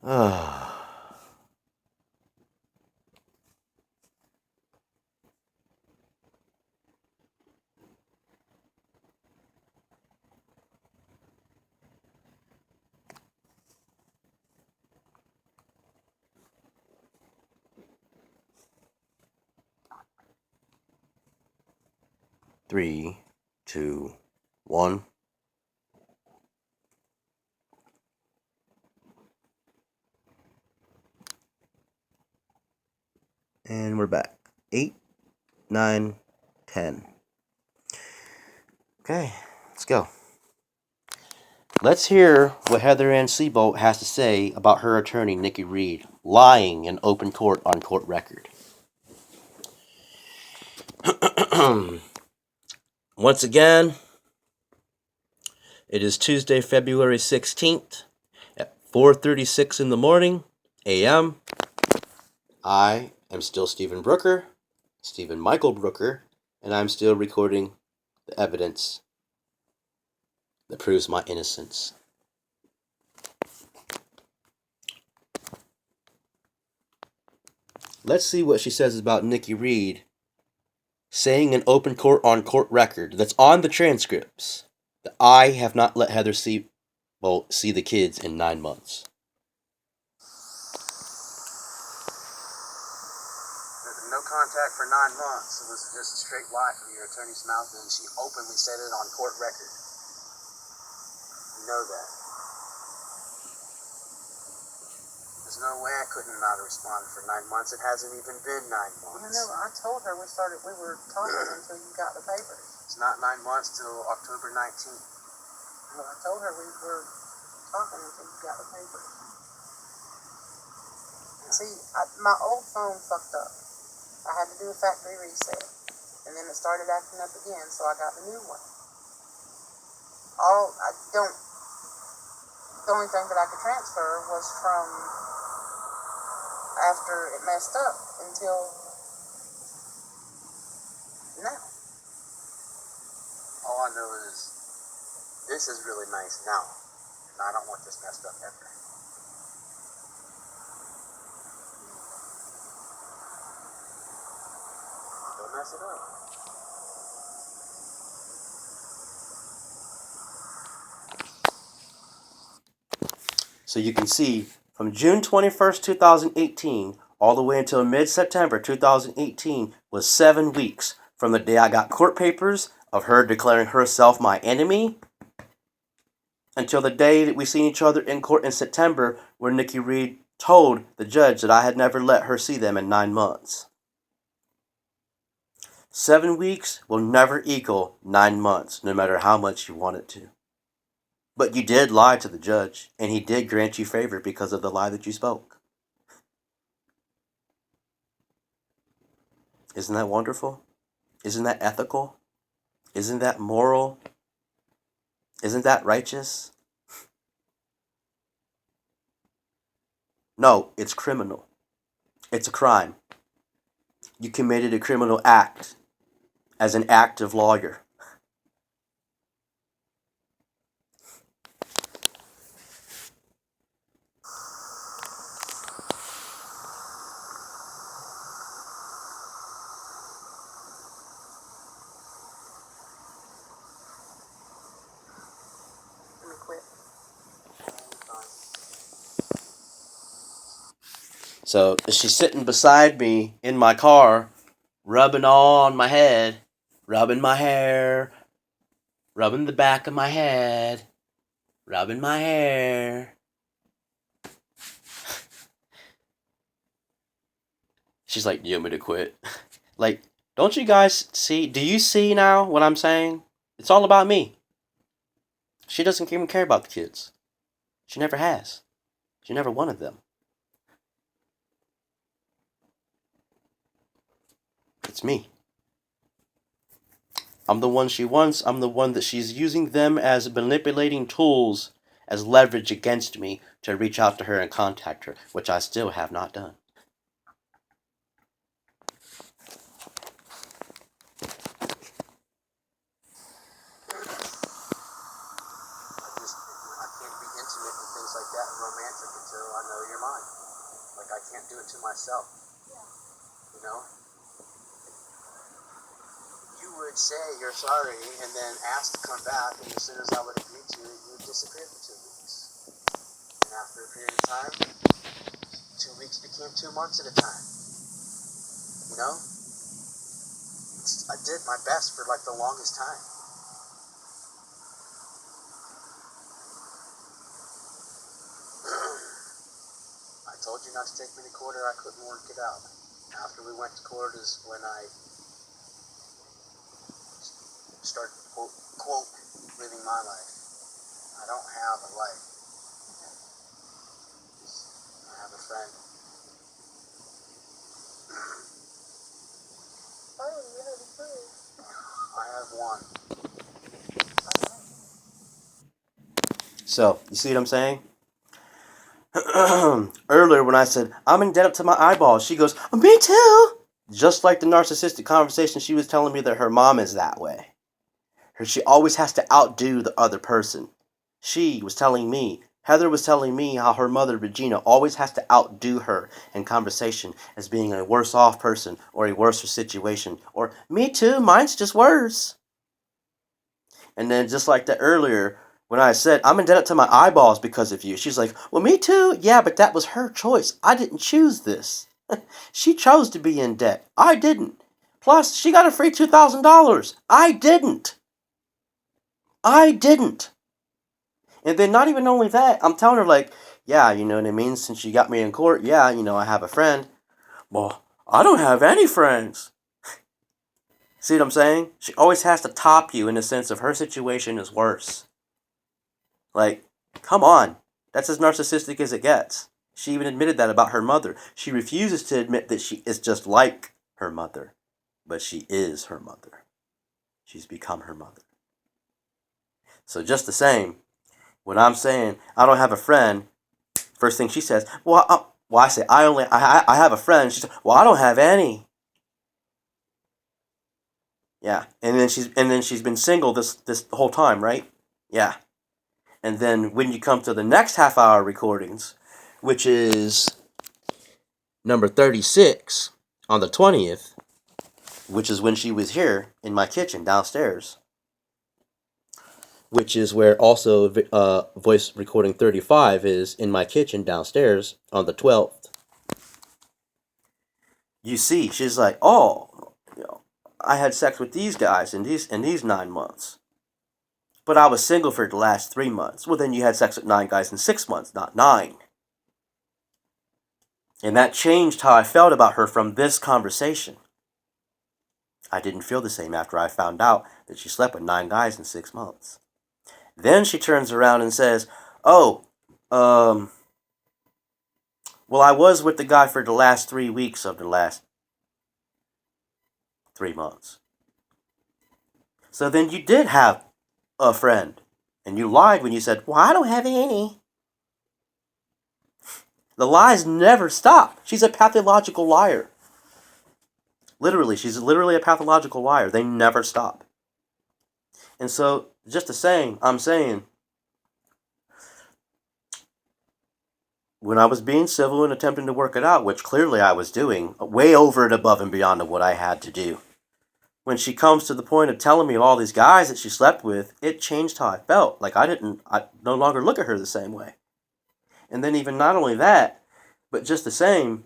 Ah. 3, 2, 1. And we're back. 8, 9, 10. Okay, let's go. Let's hear what Heather Ann Seabolt has to say about her attorney, Nikki Reed, lying in open court on court record. Once again, it is Tuesday, February 16th at 4:36 in the morning, a.m. I am still Stephen Brooker, Stephen Michael Brooker, and I'm still recording the evidence that proves my innocence. Let's see what she says about Nikki Reed saying in open court on court record that's on the transcripts that I have not let Heather see the kids in 9 months. No contact for 9 months. It was just a straight lie from your attorney's mouth, and she openly said it on court record. You know that. There's no way I couldn't not have responded for 9 months. It hasn't even been 9 months. I know. I told her we were talking until you got the papers. It's not 9 months till October 19th. Well, I told her we were talking until you got the papers. See, my old phone fucked up. I had to do a factory reset. And then it started acting up again, so I got the new one. The only thing that I could transfer was from after it messed up until now. All I know is this is really nice now, and I don't want this messed up ever. Don't mess it up. So you can see from June 21st, 2018, all the way until mid-September 2018 was 7 weeks from the day I got court papers of her declaring herself my enemy until the day that we seen each other in court in September where Nikki Reed told the judge that I had never let her see them in 9 months. 7 weeks will never equal 9 months, no matter how much you want it to. But you did lie to the judge, and he did grant you favor because of the lie that you spoke. Isn't that wonderful? Isn't that ethical? Isn't that moral? Isn't that righteous? No, it's criminal. It's a crime. You committed a criminal act as an active lawyer. Let me quit. So she's sitting beside me in my car, rubbing on my head, rubbing my hair, rubbing the back of my head, rubbing my hair. She's like, "Do you want me to quit?" Like, don't you guys see? Do you see now what I'm saying? It's all about me. She doesn't even care about the kids. She never has. She never wanted them. It's me. I'm the one she wants. I'm the one that she's using them as manipulating tools, as leverage against me to reach out to her and contact her, which I still have not done. I can't be intimate and things like that and romantic until I know you're mine. Like, I can't do it to myself. You know? You would say you're sorry and then ask to come back, and as soon as I would agree to it, you would disappear for 2 weeks. And after a period of time, 2 weeks became 2 months at a time. You know? I did my best for like the longest time. I told you not to take me to court or I couldn't work it out. After we went to court is when I started, quote, living my life. I don't have a life. I have a friend. I have one. So, you see what I'm saying? Earlier when I said, I'm in debt up to my eyeballs, she goes, me too! Just like the narcissistic conversation, she was telling me that her mom is that way. She always has to outdo the other person. She was telling me, Heather was telling me how her mother, Regina, always has to outdo her in conversation as being a worse off person or a worse situation. Or, me too, mine's just worse. And then just like that earlier, when I said, I'm in debt up to my eyeballs because of you, she's like, well, me too. Yeah, but that was her choice. I didn't choose this. She chose to be in debt. I didn't. Plus, she got a free $2,000. I didn't. And then not even only that, I'm telling her like, yeah, you know what I mean? Since you got me in court, yeah, you know, I have a friend. Well, I don't have any friends. See what I'm saying? She always has to top you in the sense of her situation is worse. Like, come on. That's as narcissistic as it gets. She even admitted that about her mother. She refuses to admit that she is just like her mother. But she is her mother. She's become her mother. So just the same, when I'm saying I don't have a friend, first thing she says, I say I have a friend. She says, well, I don't have any. Yeah, and then she's been single this whole time, right? Yeah. And then when you come to the next half-hour recordings, which is number 36 on the 20th, which is when she was here in my kitchen downstairs, which is where also voice recording 35 is in my kitchen downstairs on the 12th. You see, she's like, oh, you know, I had sex with these guys in these 9 months. But I was single for the last 3 months. Well, then you had sex with 9 guys in 6 months, not 9. And that changed how I felt about her from this conversation. I didn't feel the same after I found out that she slept with 9 guys in 6 months. Then she turns around and says, well, I was with the guy for the last 3 weeks of the last 3 months. So then you did have a friend. And you lied when you said, well, I don't have any. The lies never stop. She's a pathological liar. Literally, she's literally a pathological liar. They never stop. And so, just the same, I'm saying, when I was being civil and attempting to work it out, which clearly I was doing, way over and above and beyond of what I had to do, when she comes to the point of telling me all these guys that she slept with, it changed how I felt. Like I no longer look at her the same way. And then even not only that, but just the same,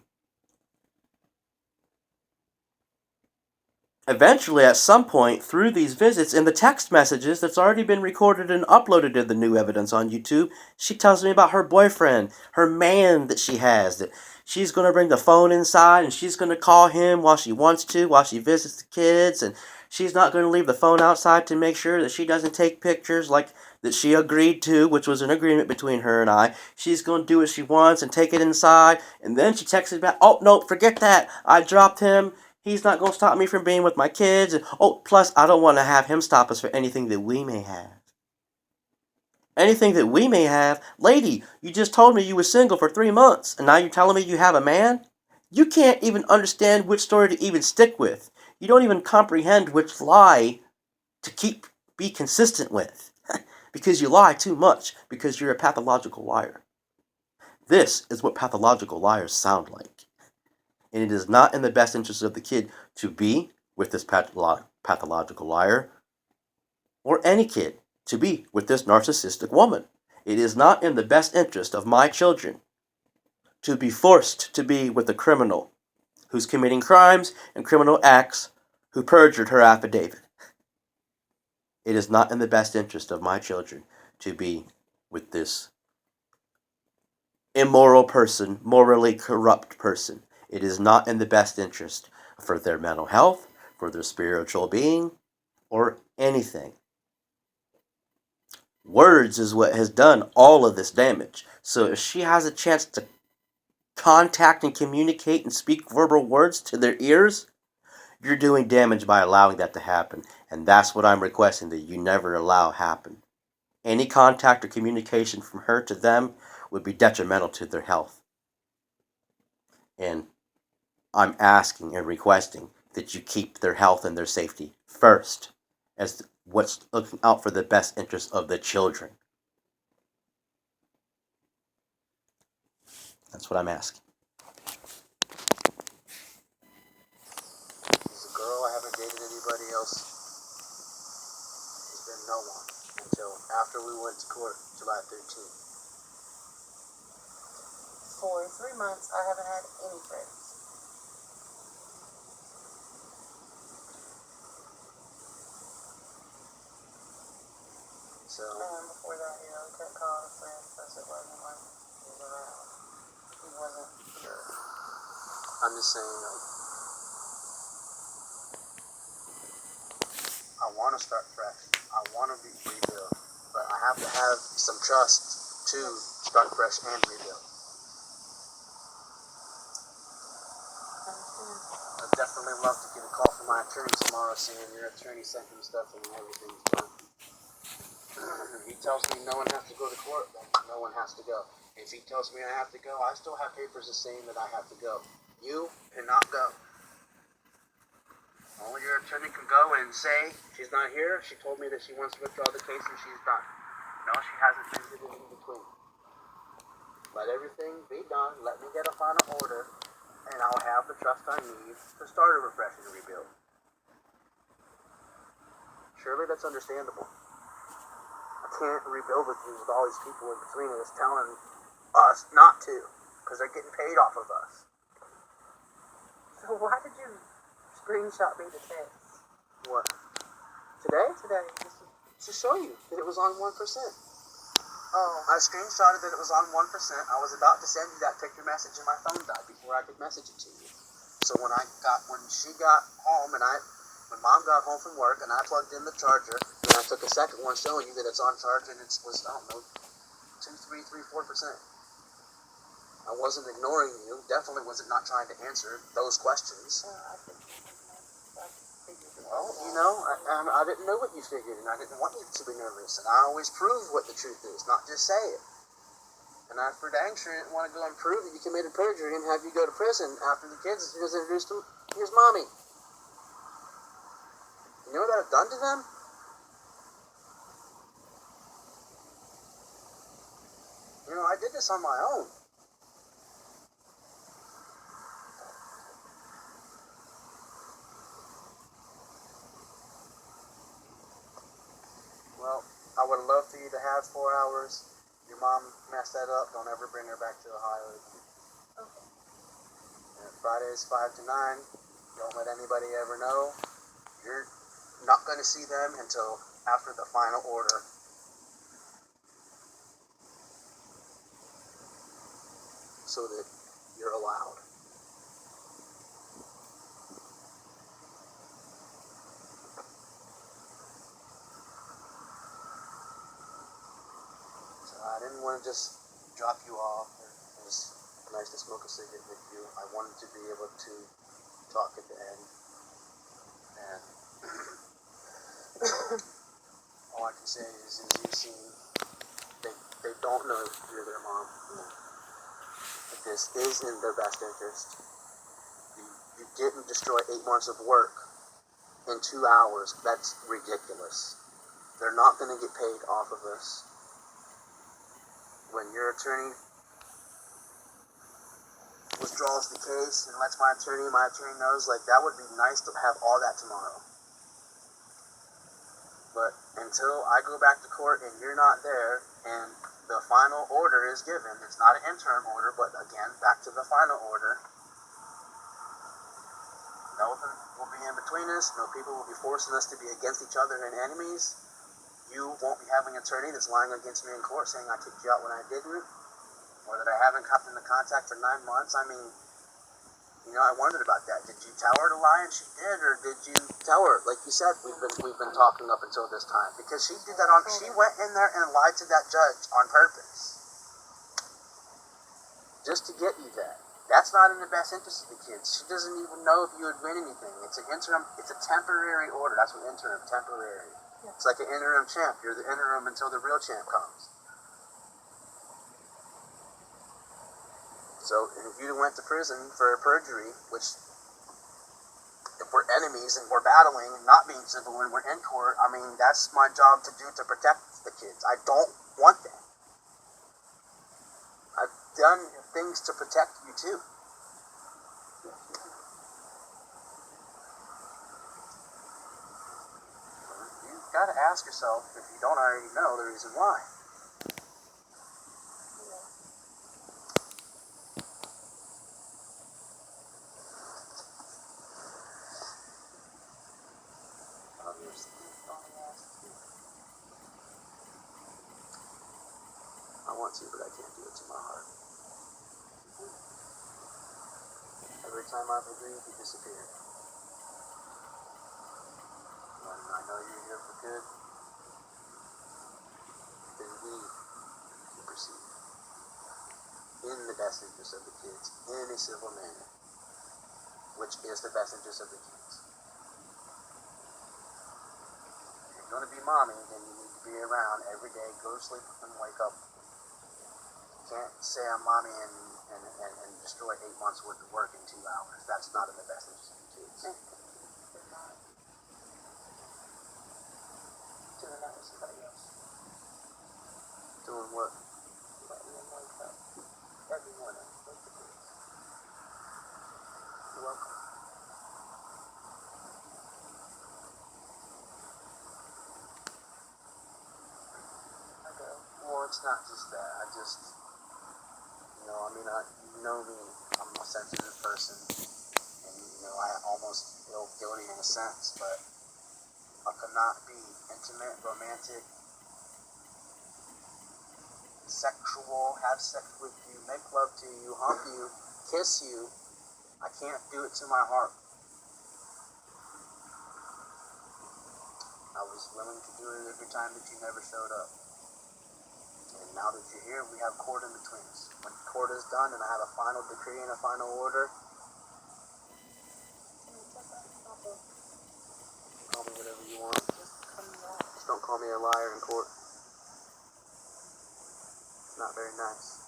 eventually at some point through these visits in the text messages that's already been recorded and uploaded to the new evidence on YouTube, she tells me about her boyfriend, her man that she has, that she's going to bring the phone inside and she's going to call him while she wants to, while she visits the kids, and she's not going to leave the phone outside to make sure that she doesn't take pictures like that she agreed to, which was an agreement between her and I. She's going to do what she wants and take it inside. And then she texted back, oh, no, forget that. I dropped him. He's not going to stop me from being with my kids. And, oh, plus, I don't want to have him stop us for anything that we may have. Anything that we may have. Lady, you just told me you were single for 3 months, and now you're telling me you have a man? You can't even understand which story to even stick with. You don't even comprehend which lie to be consistent with. Because you lie too much, because you're a pathological liar. This is what pathological liars sound like. And it is not in the best interest of the kid to be with this pathological liar, or any kid to be with this narcissistic woman. It is not in the best interest of my children to be forced to be with a criminal who's committing crimes and criminal acts, who perjured her affidavit. It is not in the best interest of my children to be with this immoral person, morally corrupt person. It is not in the best interest for their mental health, for their spiritual being, or anything. Words is what has done all of this damage. So if she has a chance to contact and communicate and speak verbal words to their ears, you're doing damage by allowing that to happen. And that's what I'm requesting, that you never allow happen. Any contact or communication from her to them would be detrimental to their health. And I'm asking and requesting that you keep their health and their safety first, as what's looking out for the best interest of the children. That's what I'm asking. As a girl, I haven't dated anybody else. There's been no one until after we went to court, July 13th. For 3 months, I haven't had any friends. So, Before that, you know, we couldn't call him a friend because it wasn't like he was around. He wasn't here. I'm just saying, I want to start fresh. I want to be rebuild. But I have to have some trust to start fresh and rebuild. I'd definitely love to get a call from my attorney tomorrow saying your attorney sent him stuff and everything's done. He tells me no one has to go to court, then no one has to go. If he tells me I have to go, I still have papers saying that I have to go. You cannot go. Only your attorney can go and say she's not here. She told me that she wants to withdraw the case and she's done. No, she hasn't visited in between. Let everything be done. Let me get a final order, and I'll have the trust I need to start a refresh and rebuild. Surely that's understandable. I can't rebuild with you with all these people in between us telling us not to, because they're getting paid off of us. So why did you screenshot me the text? What? Today? Today. To show you that it was on 1%. Oh. I screenshotted that it was on 1%. I was about to send you that picture message and my phone died before I could message it to you. So when she got home and when Mom got home from work and I plugged in the charger, and I took a second one showing you that it's on charge and it was, I don't know, 2, 3, 4%. I wasn't ignoring you. Definitely wasn't not trying to answer those questions. Well, you know, I didn't know what you figured, and I didn't want you to be nervous. And I always prove what the truth is, not just say it. And I for dang sure didn't want to go and prove that you committed perjury and have you go to prison after the kids just introduced them. Here's Mommy. You know what I've done to them? You know, I did this on my own. Well, I would have loved for you to have 4 hours. Your mom messed that up. Don't ever bring her back to Ohio again. Okay. And Fridays 5 to 9. Don't let anybody ever know. You're not going to see them until after the final order. So that you're allowed. So I didn't want to just drop you off. It was nice to smoke a cigarette with you. I wanted to be able to talk at the end. And all I can say is you've seen, they don't know you're their mom. But this is in their best interest. You didn't destroy 8 months of work in 2 hours. That's ridiculous. They're not going to get paid off of us. When your attorney withdraws the case and lets my attorney knows, like, that would be nice to have all that tomorrow. But until I go back to court and you're not there and the final order is given, it's not an interim order, but again, back to the final order, nothing will be in between us. No people will be forcing us to be against each other and enemies. You won't be having an attorney that's lying against me in court saying I kicked you out when I didn't, or that I haven't come into contact for 9 months. I mean, you know, I wondered about that. Did you tell her to lie and she did, or did you tell her, like you said, we've been talking up until this time? Because she did that she went in there and lied to that judge on purpose. Just to get you that. That's not in the best interest of the kids. She doesn't even know if you would win anything. It's an interim, it's a temporary order. That's what interim, temporary. Yeah. It's like an interim champ. You're the interim until the real champ comes. So if you went to prison for perjury, which if we're enemies and we're battling and not being civil when we're in court, I mean, that's my job to do to protect the kids. I don't want that. I've done things to protect you too. You've got to ask yourself, if you don't already know, the reason why. I want to, but I can't do it to my heart. Every time I've agreed, you disappear. When I know you're here for good, then we can proceed in the best interest of the kids, in a civil manner, which is the best interest of the kids. If you're going to be mommy, then you need to be around every day, go to sleep and wake up. You can't say I'm mommy and destroy 8 months worth of work in 2 hours. That's not in the best interest of the kids. Doing that with somebody else. Doing what? Letting them wake up every morning with the kids. You're welcome. I go. Well, it's not just that. I just, you know, I mean, you know me. I'm a sensitive person, and you know, I almost feel guilty in a sense, but I could not be intimate, romantic, sexual, have sex with you, make love to you, hump you, kiss you. I can't do it to my heart. I was willing to do it every time that you never showed up. And now that you're here, we have court in between us. When court is done and I have a final decree and a final order, call me whatever you want. Just don't call me a liar in court. It's not very nice.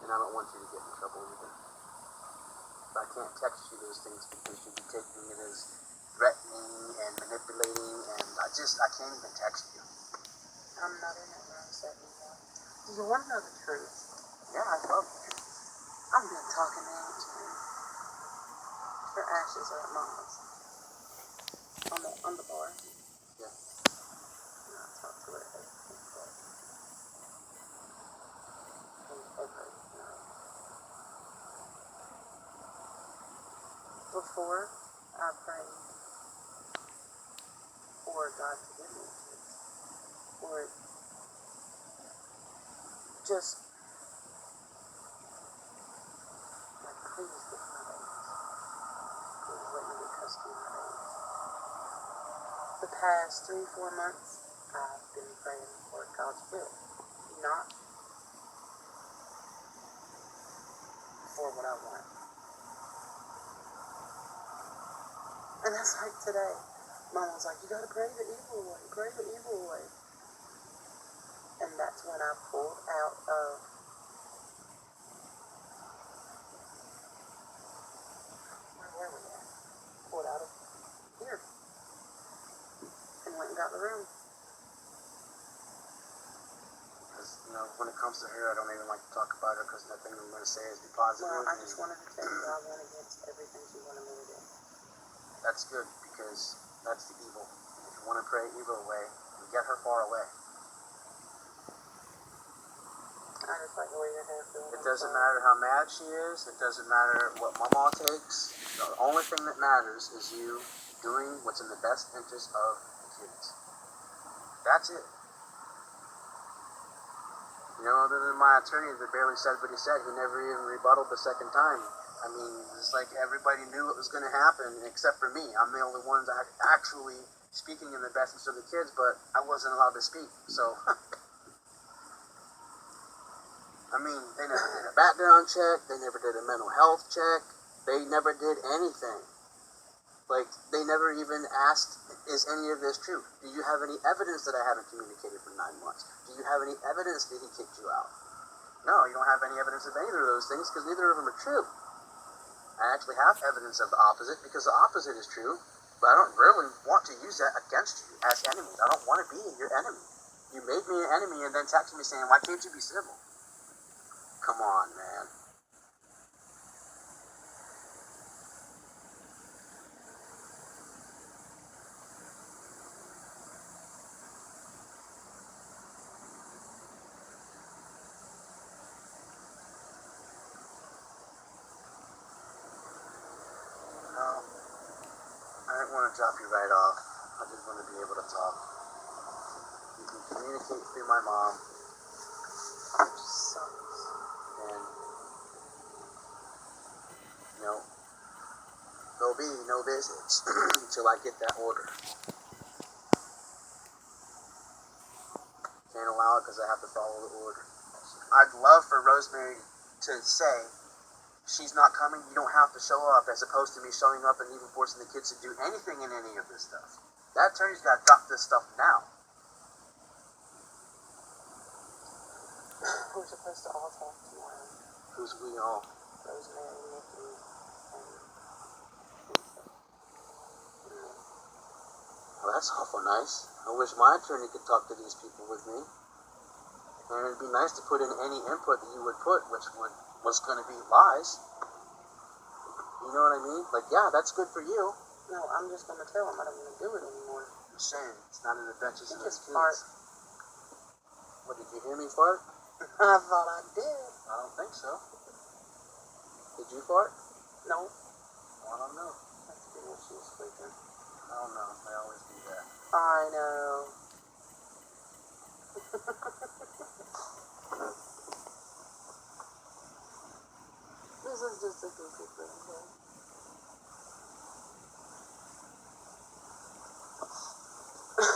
And I don't want you to get in trouble either. But I can't text you those things because you'd be taking it as threatening and manipulating, and I can't even text you. I'm not in that mindset anymore. Do you want to know the truth? Yeah, I love you. I'm done talking to Angie. Her ashes are at Mama's. On the bar. Yeah. And I talk to her every day. Every night. Before I prayed for God to give me kids, or just like, please get my babies. Please let me get custody of my babies. The past 3-4 months, I've been praying for God's will, not for what I want. And that's like today. Mom was like, you gotta pray the evil away, pray the evil away. And that's when I pulled out of where were we at? Pulled out of here. And went and got the when it comes to her, I don't even like to talk about her because nothing I'm going to say is be positive. Well, I just wanted to tell you I went against everything she wanted me to do. That's good because that's the evil. And if you want to pray evil away, you get her far away. I just like the way your hair feels. It doesn't matter how mad she is. It doesn't matter what Mama takes. The only thing that matters is you doing what's in the best interest of the kids. That's it. Other than my attorney that barely said what he said, he never even rebutted the second time. I mean, it's like everybody knew it was going to happen except for me. I'm the only one that actually speaking in the best interest of the kids, but I wasn't allowed to speak. So, I mean, they never did a background check. They never did a mental health check. They never did anything. Like, they never even asked, is any of this true? Do you have any evidence that I haven't communicated for 9 months? Do you have any evidence that he kicked you out? No, you don't have any evidence of either of those things because neither of them are true. I actually have evidence of the opposite because the opposite is true, but I don't really want to use that against you as enemies. I don't want to be your enemy. You made me an enemy and then texted me saying, why can't you be civil? Come on, man. I didn't want to drop you right off. I just want to be able to talk. You can communicate through my mom. And, there'll be no visits until I get that order. Can't allow it because I have to follow the order. I'd love for Rosemary to say, she's not coming, you don't have to show up, as opposed to me showing up and even forcing the kids to do anything in any of this stuff. That attorney's got to drop this stuff now. We're supposed to all talk tomorrow. Who's we all? Rosemary, Nikki, and Well, that's awful nice. I wish my attorney could talk to these people with me. And it'd be nice to put in any input that you would put, was going to be lies. You know what I mean? Like, yeah, that's good for you. No, I'm just going to tell him I don't want to do it anymore. I'm saying, it's not an adventure. You just fart. What, did you hear me fart? I thought I did. I don't think so. Did you fart? No. I don't know. That's good when she was sleeping. I don't know. I always do that. I know. This is just a goofy thing, okay?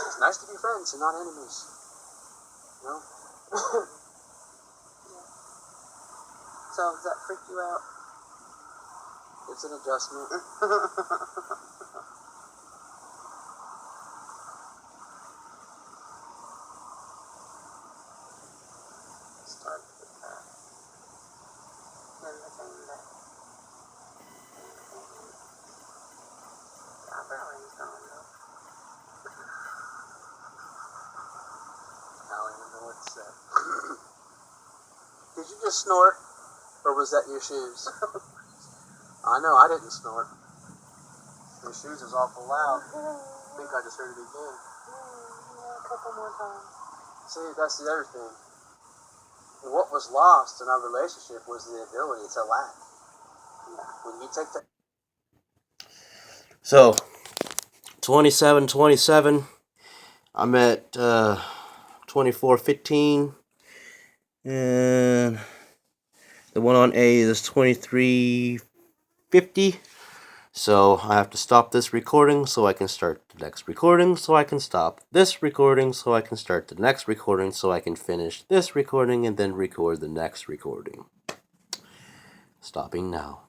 It's nice to be friends and not enemies. You know? Yeah. So, does that freak you out? It's an adjustment. Start with that. Then the thing that. I probably gone though. I don't even know what to say. Did you just snort? Or was that your shoes? I know, I didn't snort. Your shoes is awful loud. I think I just heard it again. Yeah, a couple more times. See, that's the other thing. What was lost in our relationship was the ability to laugh. When you take that. So, 27-27. I'm at 24-15. And the one on A is 23-50. So I have to stop this recording so I can start the next recording, so I can stop this recording, so I can start the next recording, so I can finish this recording and then record the next recording. Stopping now.